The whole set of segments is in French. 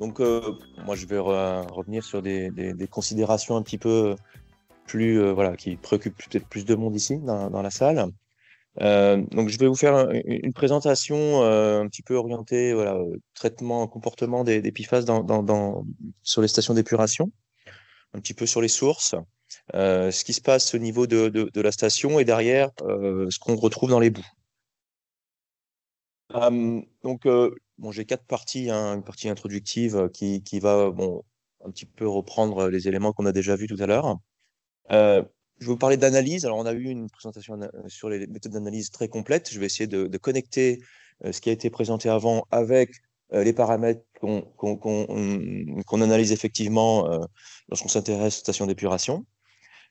Donc, moi, je vais revenir sur des considérations un petit peu plus, voilà, qui préoccupent peut-être plus de monde ici dans la salle. Donc, je vais vous faire une présentation un petit peu orientée, voilà, traitement, comportement des PFAS sur les stations d'épuration, un petit peu sur les sources, ce qui se passe au niveau de la station et derrière, ce qu'on retrouve dans les boues. Donc, bon, j'ai quatre parties, hein, une partie introductive qui va bon, un petit peu reprendre les éléments qu'on a déjà vus tout à l'heure. Euh, je vais vous parler d'analyse. Alors, on a eu une présentation sur les méthodes d'analyse très complète. Je vais essayer de connecter ce qui a été présenté avant avec les paramètres qu'on analyse effectivement lorsqu'on s'intéresse aux stations d'épuration.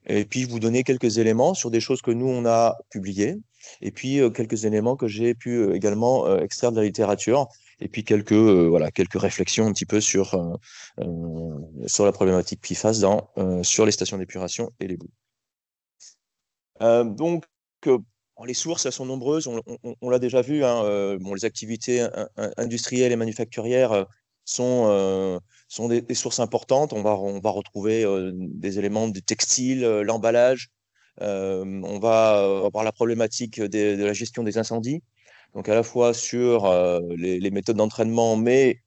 Et puis, vous donner quelques éléments sur des choses que nous, on a publiées. Et puis, quelques éléments que j'ai pu également extraire de la littérature. Et puis, voilà, quelques réflexions un petit peu sur la problématique PFAS sur les stations d'épuration et les boues. Donc, bon, les sources, elles sont nombreuses. On l'a déjà vu, hein, bon, les activités industrielles et manufacturières sont des sources importantes. On va retrouver des éléments du textile, l'emballage. On va avoir la problématique de la gestion des incendies. Donc, à la fois sur les méthodes d'entraînement, mais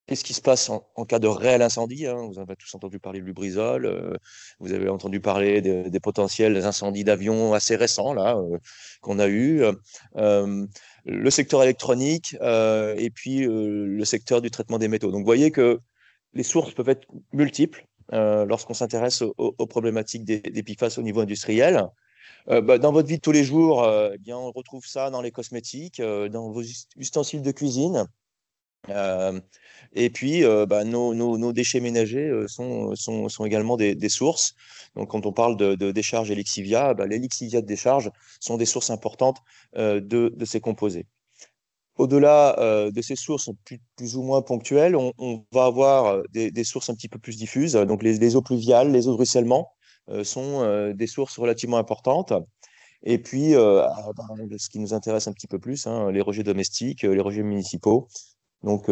qu'est-ce qui se passe en cas de réel incendie, hein? Vous avez tous entendu parler de Lubrizol. Vous avez entendu parler des potentiels incendies d'avions assez récents là, qu'on a eu. Le secteur électronique et puis le secteur du traitement des métaux. Donc, vous voyez que les sources peuvent être multiples lorsqu'on s'intéresse aux problématiques des PFAS au niveau industriel. Dans votre vie de tous les jours, eh bien, on retrouve ça dans les cosmétiques, dans vos ustensiles de cuisine. Euh, et puis, nos déchets ménagers sont également des sources. Donc, quand on parle de décharge et lixivia, les lixivia de décharge sont des sources importantes de ces composés. Au-delà de ces sources plus ou moins ponctuelles, on va avoir des sources un petit peu plus diffuses. Donc, les eaux pluviales, les eaux de ruissellement sont des sources relativement importantes. Et puis, ce qui nous intéresse un petit peu plus, hein, les rejets domestiques, les rejets municipaux. Donc,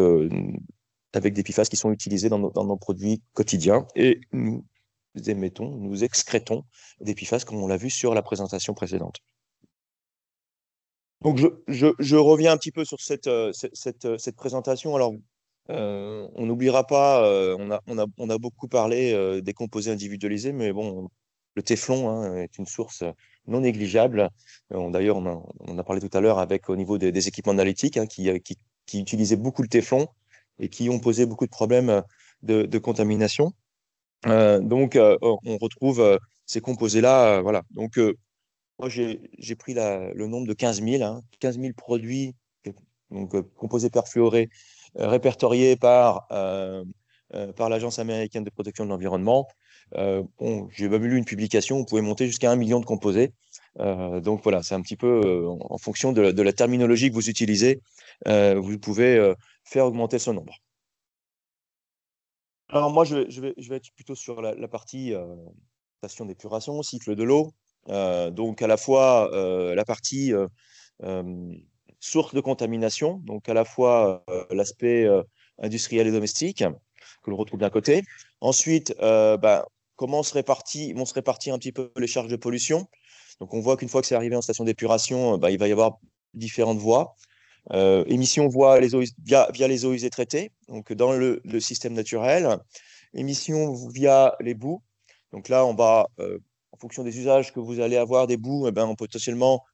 avec des PFAS qui sont utilisés dans nos produits quotidiens. Et nous excrétons des PFAS comme on l'a vu sur la présentation précédente. Donc, je reviens un petit peu sur cette présentation. Alors, on n'oubliera pas, on a beaucoup parlé des composés individualisés, mais bon, le téflon hein, est une source non négligeable. D'ailleurs, on a parlé tout à l'heure avec au niveau des équipements analytiques hein, qui utilisaient beaucoup le téflon et qui ont posé beaucoup de problèmes de contamination. Donc, on retrouve ces composés-là. Voilà. Donc, moi, j'ai pris le nombre de 15 000, hein, 15 000 produits donc, composés perfluorés répertoriés par l'Agence américaine de protection de l'environnement. Bon, j'ai même lu une publication, vous pouvez monter jusqu'à 1 million de composés. Donc voilà, c'est un petit peu en fonction de la terminologie que vous utilisez, vous pouvez faire augmenter ce nombre. Alors moi, je vais être plutôt sur la partie station d'épuration, cycle de l'eau. Donc à la fois la partie euh, source de contamination, donc à la fois l'aspect industriel et domestique, que l'on retrouve d'un côté. Ensuite, comment vont se répartir un petit peu les charges de pollution. Donc on voit qu'une fois que c'est arrivé en station d'épuration, il va y avoir différentes voies. Émission via les eaux usées traitées, donc dans le système naturel. Émission via les boues. Donc là, en fonction des usages que vous allez avoir des boues, potentiellement,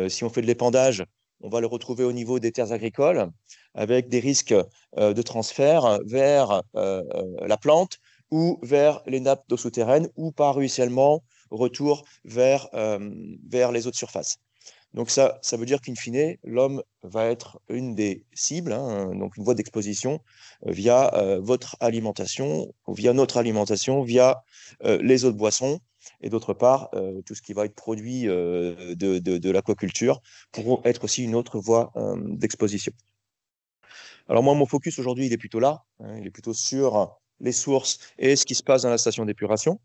si on fait de l'épandage, on va le retrouver au niveau des terres agricoles, avec des risques de transfert vers la plante ou vers les nappes d'eau souterraines ou par ruissellement, retour vers les eaux de surface. Donc ça veut dire qu'in fine, l'homme va être une des cibles, hein, donc une voie d'exposition via votre alimentation, via notre alimentation, via les eaux de boisson, et d'autre part, tout ce qui va être produit de l'aquaculture pourront être aussi une autre voie d'exposition. Alors moi, mon focus aujourd'hui, il est plutôt là, hein, il est plutôt sur les sources et ce qui se passe dans la station d'épuration.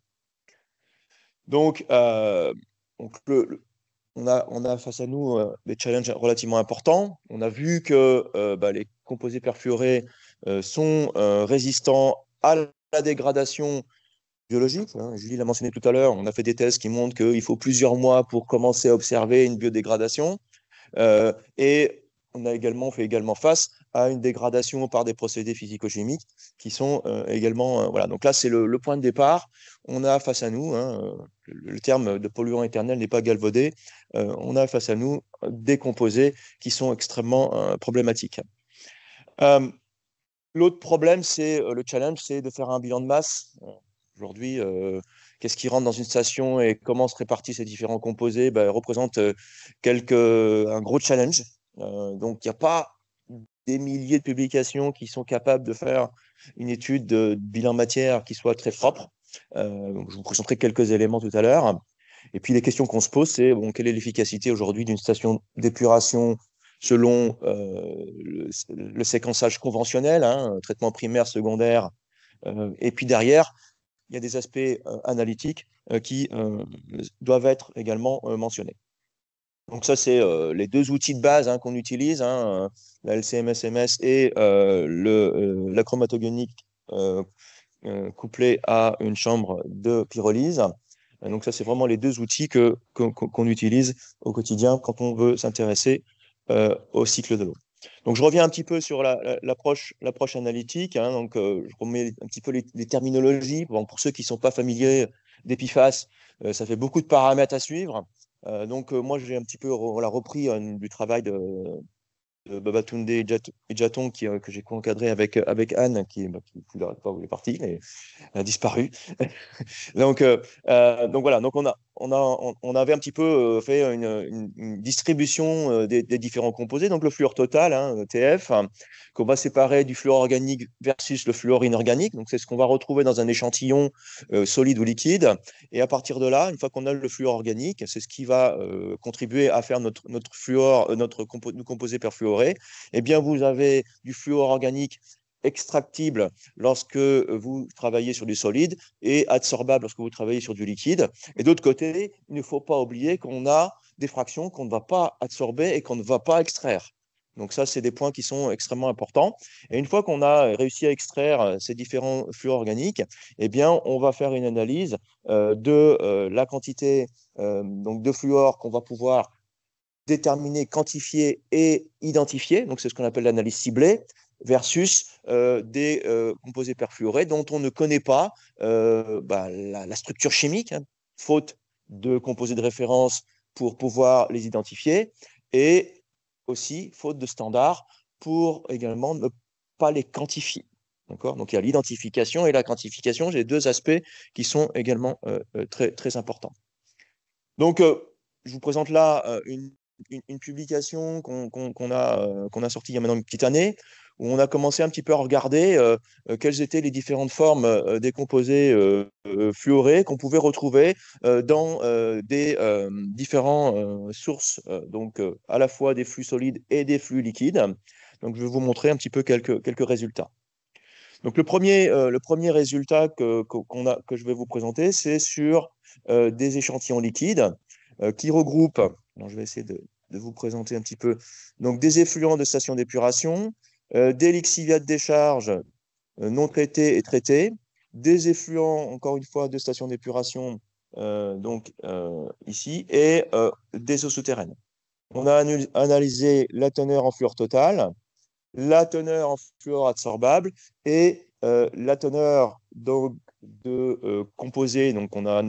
Donc, on a face à nous des challenges relativement importants. On a vu que les composés perfluorés sont résistants à la dégradation biologique, hein. Julie l'a mentionné tout à l'heure, on a fait des tests qui montrent qu'il faut plusieurs mois pour commencer à observer une biodégradation. Et on a fait également face à une dégradation par des procédés physico-chimiques qui sont également. Voilà. Donc là, c'est le point de départ. On a face à nous, hein, le terme de polluant éternel n'est pas galvaudé, on a face à nous des composés qui sont extrêmement problématiques. L'autre problème, le challenge, c'est de faire un bilan de masse. Aujourd'hui, qu'est-ce qui rentre dans une station et comment se répartissent ces différents composés représente un gros challenge. Donc, il n'y a pas des milliers de publications qui sont capables de faire une étude de bilan matière qui soit très propre. Je vous présenterai quelques éléments tout à l'heure. Et puis, les questions qu'on se pose, c'est quelle est l'efficacité aujourd'hui d'une station d'épuration selon le séquençage conventionnel, hein, traitement primaire, secondaire. Et puis derrière, il y a des aspects analytiques qui doivent être également mentionnés. Donc ça, c'est les deux outils de base, hein, qu'on utilise, hein, la LCMS-MS et la chromatogénique couplée à une chambre de pyrolyse. Donc ça, c'est vraiment les deux outils qu'on utilise au quotidien quand on veut s'intéresser au cycle de l'eau. Donc je reviens un petit peu sur l'approche analytique, hein. Donc je remets un petit peu les terminologies. Bon, pour ceux qui ne sont pas familiers d'Epiphases, ça fait beaucoup de paramètres à suivre. Donc moi, j'ai un petit peu repris du travail de Babatunde et Jaton que j'ai co-encadré avec Anne, qui ne pas où elle est partie, mais elle a disparu. Donc voilà, donc on avait un petit peu fait une distribution des différents composés, donc le fluor total, hein, TF, hein, qu'on va séparer du fluor organique versus le fluor inorganique. Donc c'est ce qu'on va retrouver dans un échantillon solide ou liquide. Et à partir de là, une fois qu'on a le fluor organique, c'est ce qui va contribuer à faire notre fluor, nos composés perfluorés. Eh bien, vous avez du fluor organique extractible lorsque vous travaillez sur du solide et adsorbable lorsque vous travaillez sur du liquide. Et d'autre côté, il ne faut pas oublier qu'on a des fractions qu'on ne va pas absorber et qu'on ne va pas extraire. Donc ça, c'est des points qui sont extrêmement importants. Et une fois qu'on a réussi à extraire ces différents fluors organiques, eh bien, on va faire une analyse de la quantité donc de fluor qu'on va pouvoir déterminer, quantifier et identifier. Donc c'est ce qu'on appelle l'analyse ciblée versus des composés perfluorés dont on ne connaît pas la structure chimique, hein, faute de composés de référence pour pouvoir les identifier, et aussi faute de standards pour également ne pas les quantifier. Donc il y a l'identification et la quantification, j'ai deux aspects qui sont également très, très importants. Donc je vous présente là une publication qu'on a sortie il y a maintenant une petite année, où on a commencé un petit peu à regarder quelles étaient les différentes formes des composés fluorés qu'on pouvait retrouver dans des différentes sources, donc à la fois des flux solides et des flux liquides. Donc, je vais vous montrer un petit peu quelques résultats. Donc, le premier résultat que je vais vous présenter, c'est sur des échantillons liquides qui regroupent, alors je vais essayer de vous présenter un petit peu, donc des effluents de stations d'épuration, des lixiviats de décharge non traités et traités, des effluents, encore une fois, de stations d'épuration, ici, et des eaux souterraines. On a analysé la teneur en fluor total, la teneur en fluor adsorbable et la teneur donc, de composés. Donc, on a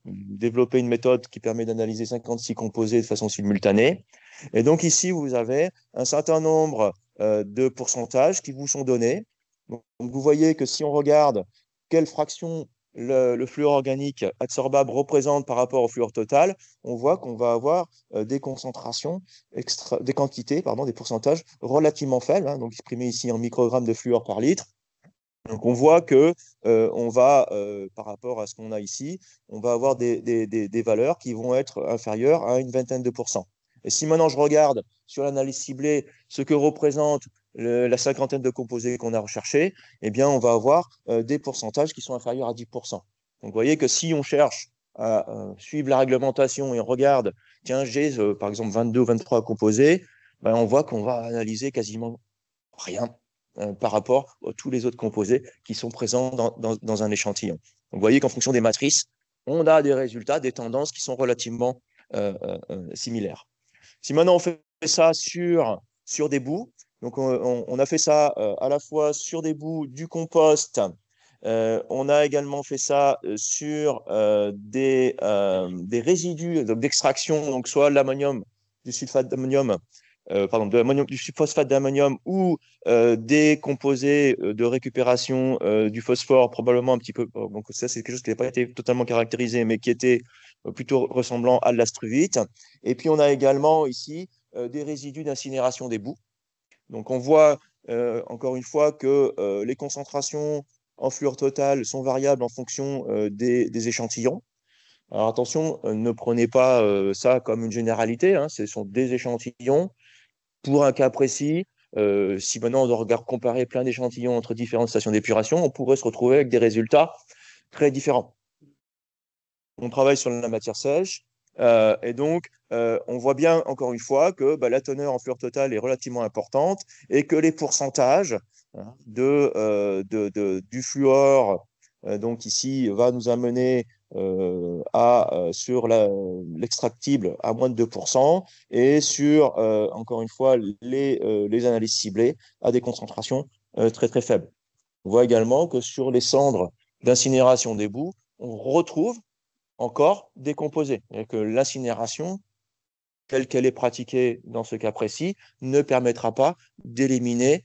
développé une méthode qui permet d'analyser 56 composés de façon simultanée. Et donc, ici, vous avez un certain nombre de pourcentages qui vous sont donnés. Donc, vous voyez que si on regarde quelle fraction le fluor organique adsorbable représente par rapport au fluor total, on voit qu'on va avoir des concentrations, des quantités, des pourcentages relativement faibles, hein, donc exprimés ici en microgrammes de fluor par litre. Donc on voit que on va, par rapport à ce qu'on a ici, on va avoir des valeurs qui vont être inférieures à une vingtaine de pourcents. Et si maintenant je regarde sur l'analyse ciblée ce que représente la cinquantaine de composés qu'on a recherchés, eh bien on va avoir des pourcentages qui sont inférieurs à 10%. Donc vous voyez que si on cherche à suivre la réglementation et on regarde, tiens, j'ai par exemple 22 ou 23 composés, ben, on voit qu'on va analyser quasiment rien par rapport à tous les autres composés qui sont présents dans un échantillon. Donc, vous voyez qu'en fonction des matrices, on a des résultats, des tendances qui sont relativement similaires. Si maintenant on fait ça sur des bouts, donc on a fait ça à la fois sur des bouts du compost, on a également fait ça sur des résidus d'extraction, donc soit l'ammonium, du sulfate d'ammonium, pardon, du phosphate d'ammonium ou des composés de récupération du phosphore, probablement un petit peu. Donc, ça, c'est quelque chose qui n'a pas été totalement caractérisé, mais qui était plutôt ressemblant à de l'astruvite. Et puis, on a également ici des résidus d'incinération des boues. Donc, on voit encore une fois que les concentrations en fluor total sont variables en fonction des échantillons. Alors attention, ne prenez pas ça comme une généralité, hein, ce sont des échantillons pour un cas précis. Si maintenant on doit comparer plein d'échantillons entre différentes stations d'épuration, on pourrait se retrouver avec des résultats très différents. On travaille sur la matière sèche et donc on voit bien encore une fois que la teneur en fluor total est relativement importante et que les pourcentages hein, du fluor donc ici va nous amener sur l'extractible à moins de 2% et sur, encore une fois, les analyses ciblées à des concentrations très très faibles. On voit également que sur les cendres d'incinération des boues, on retrouve encore des composés. Et que l'incinération, telle qu'elle est pratiquée dans ce cas précis, ne permettra pas d'éliminer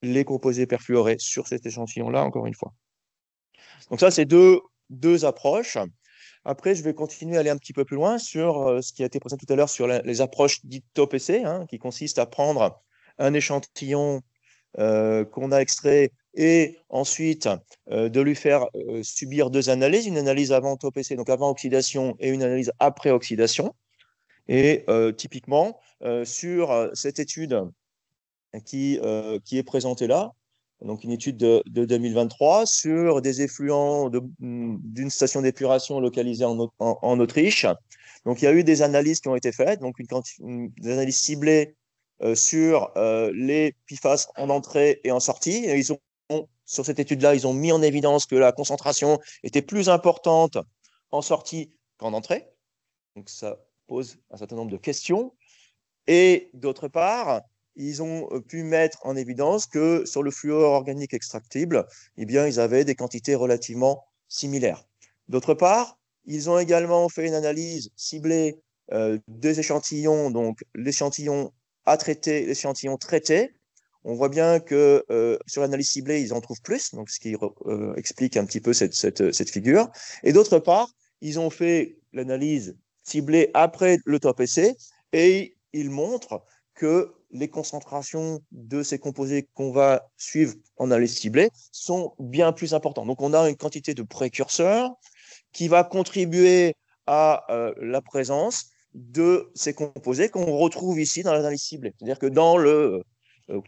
les composés perfluorés sur cet échantillon-là, encore une fois. Donc ça, c'est deux approches. Après, je vais continuer à aller un petit peu plus loin sur ce qui a été présenté tout à l'heure sur les approches dites top-essai, hein, qui consistent à prendre un échantillon qu'on a extrait et ensuite de lui faire subir deux analyses, une analyse avant top-essai, donc avant oxydation, et une analyse après oxydation. Et typiquement, sur cette étude qui est présentée là, donc une étude de 2023 sur des effluents d'une station d'épuration localisée en Autriche. Donc, il y a eu des analyses qui ont été faites, donc des analyses ciblées sur les PFAS en entrée et en sortie. Et sur cette étude-là, ils ont mis en évidence que la concentration était plus importante en sortie qu'en entrée. Donc, ça pose un certain nombre de questions. Et d'autre part, ils ont pu mettre en évidence que sur le fluor organique extractible, eh bien, ils avaient des quantités relativement similaires. D'autre part, ils ont également fait une analyse ciblée des échantillons, donc l'échantillon à traiter, l'échantillon traité. On voit bien que sur l'analyse ciblée, ils en trouvent plus, donc ce qui explique un petit peu cette figure. Et d'autre part, ils ont fait l'analyse ciblée après le top essai et ils montrent que les concentrations de ces composés qu'on va suivre en analyse ciblée sont bien plus importantes. Donc, on a une quantité de précurseurs qui va contribuer à la présence de ces composés qu'on retrouve ici dans l'analyse ciblée. C'est-à-dire que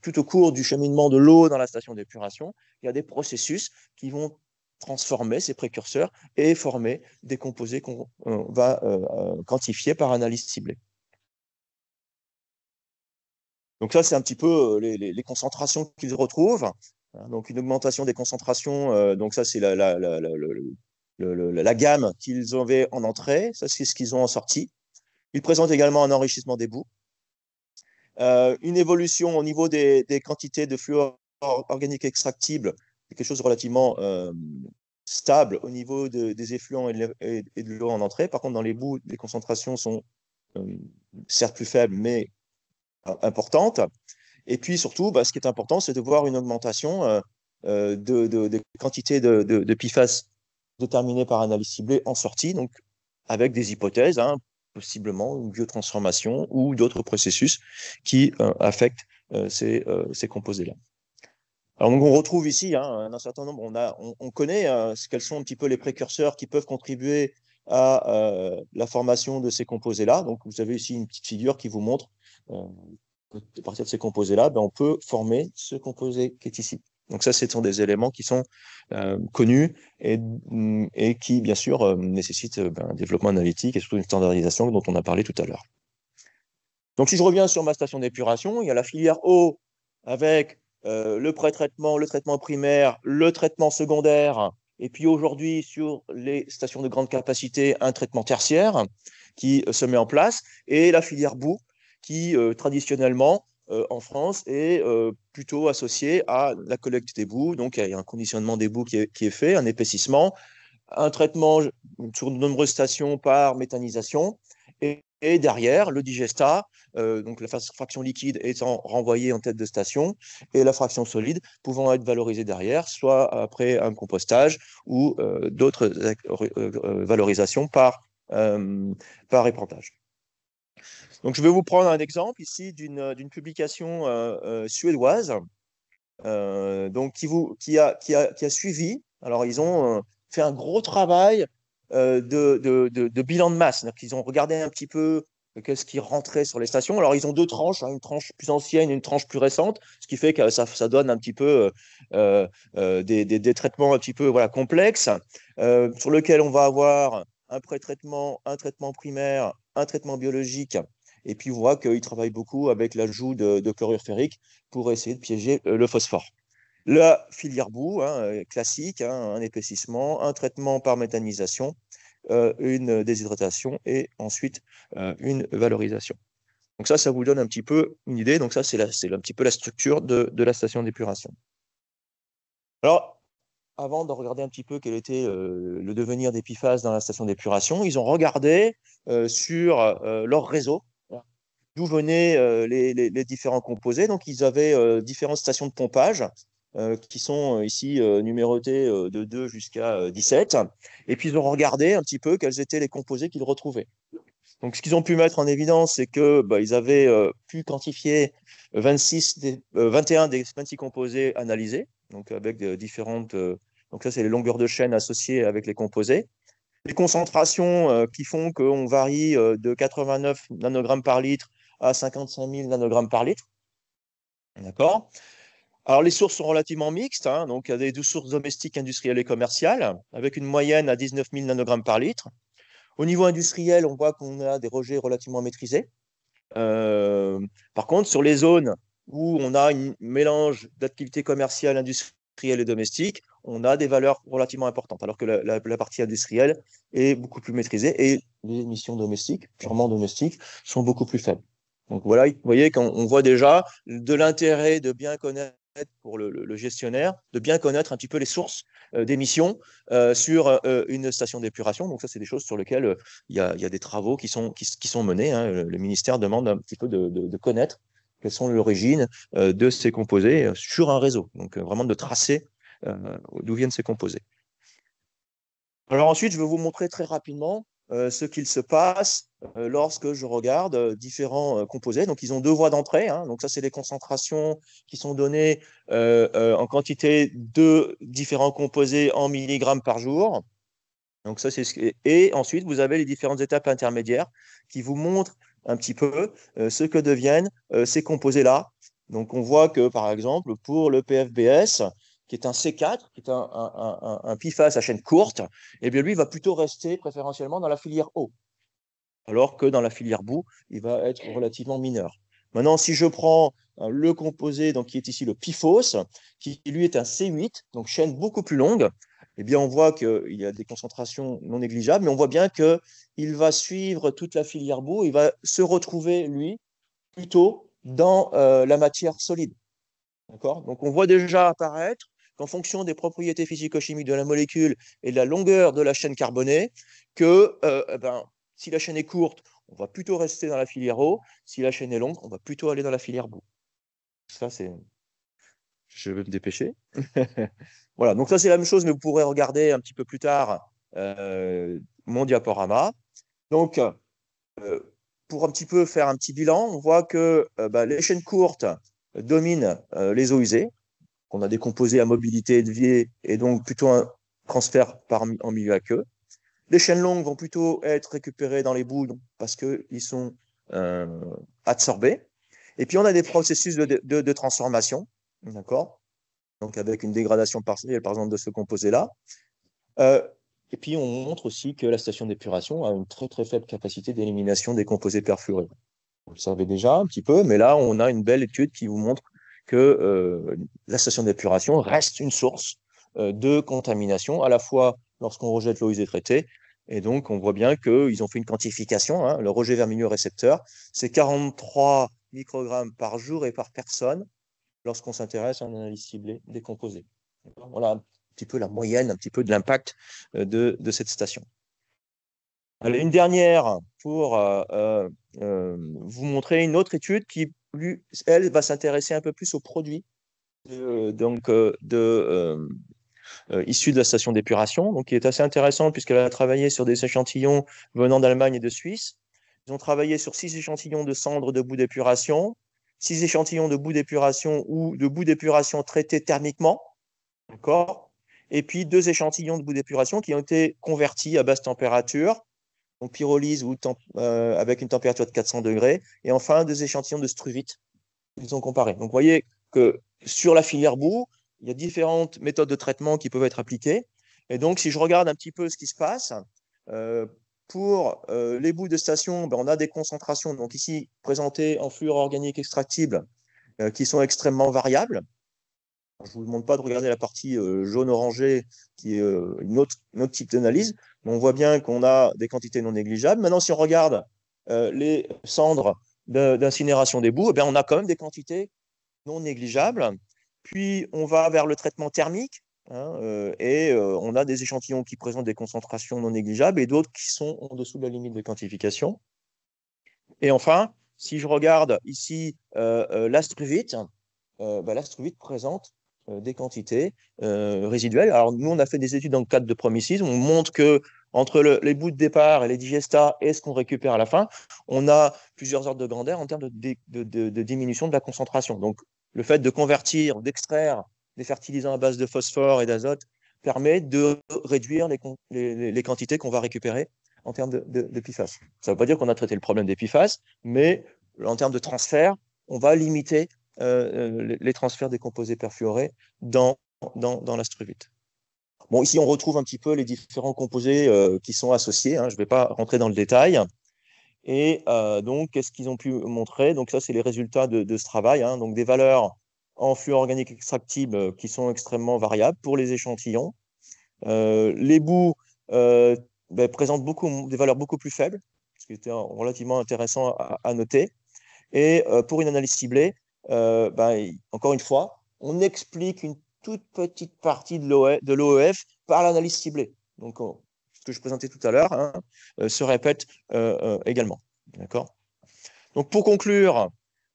tout au cours du cheminement de l'eau dans la station d'épuration, il y a des processus qui vont transformer ces précurseurs et former des composés qu'on va quantifier par analyse ciblée. Donc ça, c'est un petit peu les concentrations qu'ils retrouvent. Donc une augmentation des concentrations, donc ça, c'est la gamme qu'ils avaient en entrée, ça, c'est ce qu'ils ont en sortie. Ils présentent également un enrichissement des boues. Une évolution au niveau des quantités de fluor organique extractible, quelque chose de relativement stable au niveau des effluents et de l'eau en entrée. Par contre, dans les boues, les concentrations sont certes plus faibles, mais importante. Et puis surtout, ce qui est important, c'est de voir une augmentation des quantités de PFAS déterminées par analyse ciblée en sortie, donc avec des hypothèses, hein, possiblement une biotransformation ou d'autres processus qui affectent ces composés-là. Alors, donc, on retrouve ici hein, un certain nombre, on connaît quels sont un petit peu les précurseurs qui peuvent contribuer à la formation de ces composés-là. Donc, vous avez ici une petite figure qui vous montre à partir de ces composés-là, on peut former ce composé qui est ici. Donc ça, ce sont des éléments qui sont connus et qui, bien sûr, nécessitent un développement analytique et surtout une standardisation dont on a parlé tout à l'heure. Donc si je reviens sur ma station d'épuration, il y a la filière eau avec le pré-traitement, le traitement primaire, le traitement secondaire, et puis aujourd'hui, sur les stations de grande capacité, un traitement tertiaire qui se met en place, et la filière boue qui, traditionnellement, en France, est plutôt associée à la collecte des boues. Donc, il y a un conditionnement des boues qui est fait, un épaississement, un traitement sur de nombreuses stations par méthanisation, et derrière, le digestat, donc la fraction liquide étant renvoyée en tête de station, et la fraction solide pouvant être valorisée derrière, soit après un compostage ou d'autres valorisations par éprentage. Donc, je vais vous prendre un exemple ici d'une publication suédoise donc qui a suivi. Alors, ils ont fait un gros travail de bilan de masse. Ils ont regardé un petit peu qu'est-ce qui rentrait sur les stations. Alors, ils ont deux tranches, une tranche plus ancienne et une tranche plus récente, ce qui fait que ça donne un petit peu des traitements un petit peu voilà, complexes, sur lesquels on va avoir un pré-traitement, un traitement primaire, un traitement biologique. Et puis, on voit qu'ils travaillent beaucoup avec l'ajout de chlorure ferrique pour essayer de piéger le phosphore. La filière boue, classique, un épaississement, un traitement par méthanisation, une déshydratation et ensuite une valorisation. Donc ça vous donne un petit peu une idée. Donc ça, c'est un petit peu la structure de la station d'épuration. Alors, avant de regarder un petit peu quel était le devenir des PFAS dans la station d'épuration, ils ont regardé sur leur réseau d'où venaient les différents composés. Donc, ils avaient différentes stations de pompage qui sont ici numérotées de 2 jusqu'à 17. Et puis, ils ont regardé un petit peu quels étaient les composés qu'ils retrouvaient. Donc, ce qu'ils ont pu mettre en évidence, c'est que ils avaient pu quantifier 21 des 26 composés analysés, donc avec différentes. Donc, ça, c'est les longueurs de chaîne associées avec les composés. Les concentrations qui font qu'on varie de 89 nanogrammes par litre à 55 000 nanogrammes par litre. D'accord. Alors, les sources sont relativement mixtes. Donc, il y a des sources domestiques, industrielles et commerciales, avec une moyenne à 19 000 nanogrammes par litre. Au niveau industriel, on voit qu'on a des rejets relativement maîtrisés. Par contre, sur les zones où on a un mélange d'activités commerciales, industrielles et domestiques, on a des valeurs relativement importantes, alors que la partie industrielle est beaucoup plus maîtrisée et les émissions domestiques, purement domestiques, sont beaucoup plus faibles. Donc voilà, vous voyez qu'on voit déjà de l'intérêt de bien connaître pour le gestionnaire, de bien connaître un petit peu les sources d'émissions sur une station d'épuration. Donc ça, c'est des choses sur lesquelles il y a des travaux qui sont menés. Le ministère demande un petit peu de connaître quelles sont l'origine de ces composés sur un réseau. Donc vraiment de tracer d'où viennent ces composés. Alors ensuite, je vais vous montrer très rapidement ce qu'il se passe lorsque je regarde différents composés. Donc, ils ont deux voies d'entrée. Donc, ça, c'est les concentrations qui sont données en quantité de différents composés en milligrammes par jour. Donc, ça, et ensuite, vous avez les différentes étapes intermédiaires qui vous montrent un petit peu ce que deviennent ces composés-là. Donc, on voit que, par exemple, pour le PFBS, qui est un C4, qui est un PFAS à chaîne courte, eh bien, lui, il va plutôt rester préférentiellement dans la filière eau, alors que dans la filière boue, il va être relativement mineur. Maintenant, si je prends le composé donc, qui est ici le PFOS, qui lui est un C8, donc chaîne beaucoup plus longue, eh bien, on voit qu'il y a des concentrations non négligeables, mais on voit bien qu'il va suivre toute la filière boue, il va se retrouver, lui, plutôt dans la matière solide. D'accord. Donc, on voit déjà apparaître qu'en fonction des propriétés physico-chimiques de la molécule et de la longueur de la chaîne carbonée, que si la chaîne est courte, on va plutôt rester dans la filière eau. Si la chaîne est longue, on va plutôt aller dans la filière boue. Ça, c'est. Je vais me dépêcher. Voilà, donc ça, c'est la même chose, mais vous pourrez regarder un petit peu plus tard mon diaporama. Donc, pour un petit peu faire un petit bilan, on voit que les chaînes courtes dominent les eaux usées, qu'on a des composés à mobilité élevée et donc plutôt un transfert en milieu aqueux. Les chaînes longues vont plutôt être récupérées dans les boues parce qu'ils sont absorbés. Et puis, on a des processus de transformation, d'accord, donc avec une dégradation partielle, par exemple, de ce composé-là. Et puis, on montre aussi que la station d'épuration a une très, très faible capacité d'élimination des composés perfluorés. Vous le savez déjà un petit peu, mais là, on a une belle étude qui vous montre que la station d'épuration reste une source de contamination, à la fois lorsqu'on rejette l'eau usée traitée, et donc on voit bien qu'ils ont fait une quantification, hein, le rejet vermineux récepteur, c'est 43 microgrammes par jour et par personne lorsqu'on s'intéresse à une analyse ciblée des composés. Voilà un petit peu la moyenne, un petit peu de l'impact de cette station. Allez, une dernière pour vous montrer une autre étude qui, lui, elle, va s'intéresser un peu plus aux produits issus de la station d'épuration, donc qui est assez intéressante puisqu'elle a travaillé sur des échantillons venant d'Allemagne et de Suisse. Ils ont travaillé sur 6 échantillons de cendres de boue d'épuration, 6 échantillons de boue d'épuration ou de boue d'épuration traitée thermiquement, d'accord, et puis 2 échantillons de boue d'épuration qui ont été convertis à basse température, donc pyrolyse ou avec une température de 400 degrés, et enfin 2 échantillons de struvite qu'ils ont comparés. Donc vous voyez que sur la filière boue, il y a différentes méthodes de traitement qui peuvent être appliquées. Et donc, si je regarde un petit peu ce qui se passe, pour les boues de station, ben, on a des concentrations, donc ici présentées en fluor organique extractible, qui sont extrêmement variables. Je ne vous demande pas de regarder la partie jaune-orangé, qui est une autre type d'analyse, mais on voit bien qu'on a des quantités non négligeables. Maintenant, si on regarde les cendres d'incinération des boues, eh bien, on a quand même des quantités non négligeables. Puis, on va vers le traitement thermique, hein, on a des échantillons qui présentent des concentrations non négligeables et d'autres qui sont en dessous de la limite de quantification. Et enfin, si je regarde ici l'astruvite, l'astruvite présente des quantités résiduelles. Alors, nous, on a fait des études dans le cadre de Promises. On montre que entre les bouts de départ et les digestats et ce qu'on récupère à la fin, on a plusieurs ordres de grandeur en termes de diminution de la concentration. Donc, le fait de convertir, d'extraire des fertilisants à base de phosphore et d'azote permet de réduire les quantités qu'on va récupérer en termes de PFAS. Ça ne veut pas dire qu'on a traité le problème des PFAS, mais en termes de transfert, on va limiter les transferts des composés perfluorés dans l'astruvite. Bon, ici, on retrouve un petit peu les différents composés qui sont associés. Hein, je ne vais pas rentrer dans le détail. Et donc, qu'est-ce qu'ils ont pu montrer? Donc, ça, c'est les résultats de ce travail. Hein, donc, des valeurs en fluor organique extractible qui sont extrêmement variables pour les échantillons. Les boues présentent des valeurs beaucoup plus faibles, ce qui était relativement intéressant à noter. Et pour une analyse ciblée, encore une fois, on explique une toute petite partie de l'OEF par l'analyse ciblée. Donc, ce que je présentais tout à l'heure se répète également. D'accord ? Donc, pour conclure,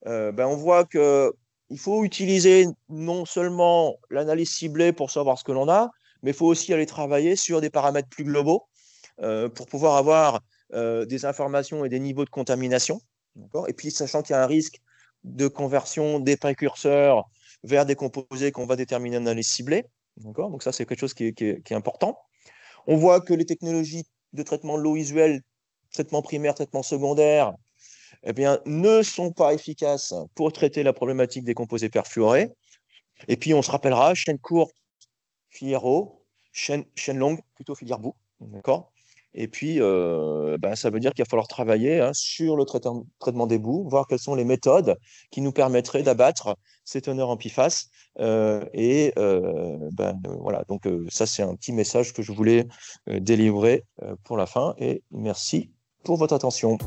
on voit qu'il faut utiliser non seulement l'analyse ciblée pour savoir ce que l'on a, mais il faut aussi aller travailler sur des paramètres plus globaux pour pouvoir avoir des informations et des niveaux de contamination. Et puis, sachant qu'il y a un risque de conversion des précurseurs vers des composés qu'on va déterminer en analyse ciblée. Donc ça, c'est quelque chose qui est important. On voit que les technologies de traitement de l'eau usuelle, traitement primaire, traitement secondaire, eh bien, ne sont pas efficaces pour traiter la problématique des composés perfluorés. Et puis, on se rappellera, chaîne courte, filière eau, chaîne longue, plutôt filière boue. D'accord ? Et puis, ça veut dire qu'il va falloir travailler sur le traitement des boues, voir quelles sont les méthodes qui nous permettraient d'abattre ces teneurs en PFAS. Voilà, donc ça, c'est un petit message que je voulais délivrer pour la fin. Et merci pour votre attention.